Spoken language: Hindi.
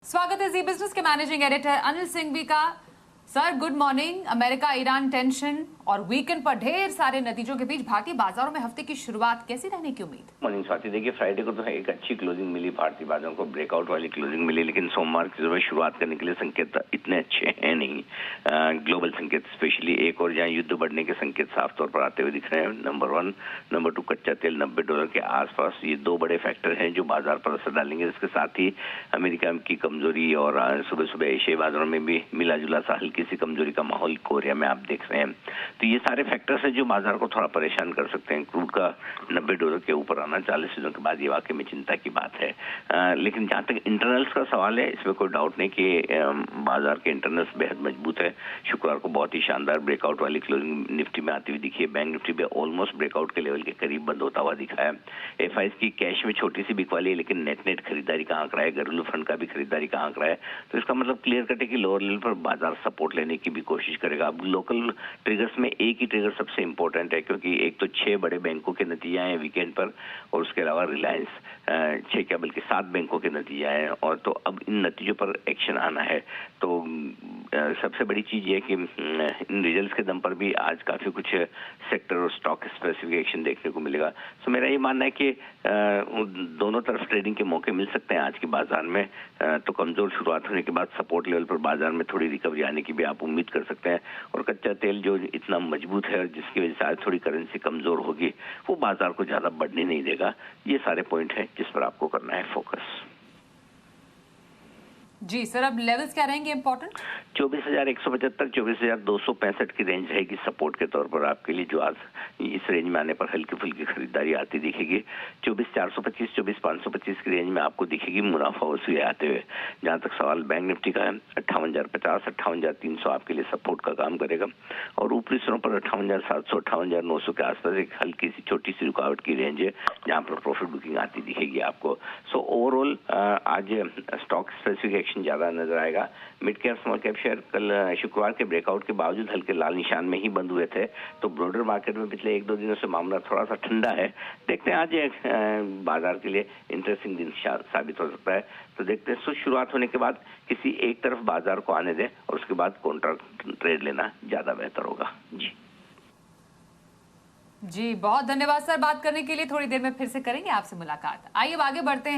स्वागत है जी बिजनेस के मैनेजिंग एडिटर अनिल सिंघवी का। Sir good morning. America Iran tension और वीकेंड पर ढेर सारे नतीजों के बीच भारतीय बाजारों में हफ्ते की शुरुआत कैसी रहने की उम्मीद? मॉर्निंग स्वाति, देखिए फ्राइडे को तो एक अच्छी क्लोजिंग मिली, भारतीय बाजारों को ब्रेकआउट वाली क्लोजिंग मिली, लेकिन सोमवार की सुबह शुरुआत करने के लिए संकेत इतने अच्छे हैं नहीं। ग्लोबल संकेत स्पेशली एक और जहाँ युद्ध बढ़ने के संकेत साफ तौर पर आते हुए दिख रहे हैं। नंबर 1, नंबर 2 कच्चा तेल $90 के आसपास, ये दो बड़े फैक्टर हैं जो बाजार पर असर डालेंगे। इसके साथ ही अमेरिका की कमजोरी और सुबह सुबह एशियाई बाजारों में भी मिला जुला सा हल्की सी कमजोरी का माहौल कोरिया में आप देख रहे हैं। तो ये सारे फैक्टर्स हैं जो बाजार को थोड़ा परेशान कर सकते हैं। क्रूड का $90 के ऊपर आना 40 दिनों के बाद ये वाकई में चिंता की बात है। लेकिन जहां तक इंटरनल्स का सवाल है, इसमें कोई डाउट नहीं कि बाजार के इंटरनल्स बेहद मजबूत है। शुक्रवार को बहुत ही शानदार ब्रेकआउट वाली क्लोजिंग निफ्टी में आती हुई दिखी है। बैंक निफ्टी भी ऑलमोस्ट ब्रेकआउट के लेवल के करीब बंद होता हुआ दिखा है। एफआईएस की कैश में छोटी सी बिकवाली है, लेकिन नेट खरीदारी का आंकड़ा है, घरेलू फंड का भी खरीदारी का आंकड़ा है। तो इसका मतलब क्लियर कट है कि लोअर लेवल पर बाजार सपोर्ट लेने की भी कोशिश करेगा। अब लोकल ट्रिगर्स में एक ही ट्रिगर सबसे इंपॉर्टेंट है, क्योंकि एक तो 6 बड़े बैंकों के नतीजे आए वीकेंड पर, और उसके अलावा रिलायंस 6 क्या बल्कि 7 बैंकों के नतीजे आए हैं। और तो अब इन नतीजों पर एक्शन आना है। तो सबसे बड़ी चीज ये है कि इन रिजल्ट्स के दम पर भी आज काफी कुछ सेक्टर और स्टॉक स्पेसिफिक एक्शन देखने को मिलेगा। तो मेरा ये मानना है कि दोनों तरफ ट्रेडिंग के मौके मिल सकते हैं आज के बाजार में। तो कमजोर शुरुआत होने के बाद सपोर्ट लेवल पर बाजार में थोड़ी रिकवरी आने की भी आप उम्मीद कर सकते हैं। और कच्चा तेल जो इतना मजबूत है और जिसकी वजह से आज थोड़ी करेंसी कमजोर होगी, वो बाजार को ज्यादा बढ़ने नहीं देगा। ये सारे पॉइंट हैं जिस पर आपको करना है फोकस। जी सर, अब लेवल्स क्या रहेंगे इंपॉर्टेंट? 24,175 24,265 की रेंज रहेगी सपोर्ट के तौर पर आपके लिए, जो आज इस रेंज में आने पर हल्की फुल्की खरीदारी आती दिखेगी। 24,425 24,525 की रेंज में आपको दिखेगी मुनाफा वसूली आते हुए। जहां तक सवाल बैंक निफ्टी का है, 58,050 58,300 आपके लिए सपोर्ट का काम करेगा। और ऊपरी स्तरों पर 58,700 58,900 के आसपास एक हल्की सी छोटी सी रुकावट की रेंज है, जहां पर प्रॉफिट बुकिंग आती दिखेगी आपको। सो ओवरऑल आज स्टॉक स्पेसिफिक एक्शन ज्यादा नजर आएगा। Mid cap small cap share कल शुक्रवार के ब्रेकआउट के बावजूद हल्के लाल निशान में ही बंद हुए थे। तो ब्रॉडर मार्केट में पिछले 1-2 दिनों से मामला थोड़ा सा ठंडा है। देखते हैं आज बाजार के लिए इंटरेस्टिंग दिन साबित हो सकता है। तो देखते हैं शुरुआत होने के बाद किसी एक तरफ बाजार को आने दें और उसके बाद कॉन्ट्रैक्ट ट्रेड लेना ज्यादा बेहतर होगा। जी बहुत धन्यवाद सर बात करने के लिए। थोड़ी देर में फिर से करेंगे आपसे मुलाकात। आइए आगे बढ़ते हैं।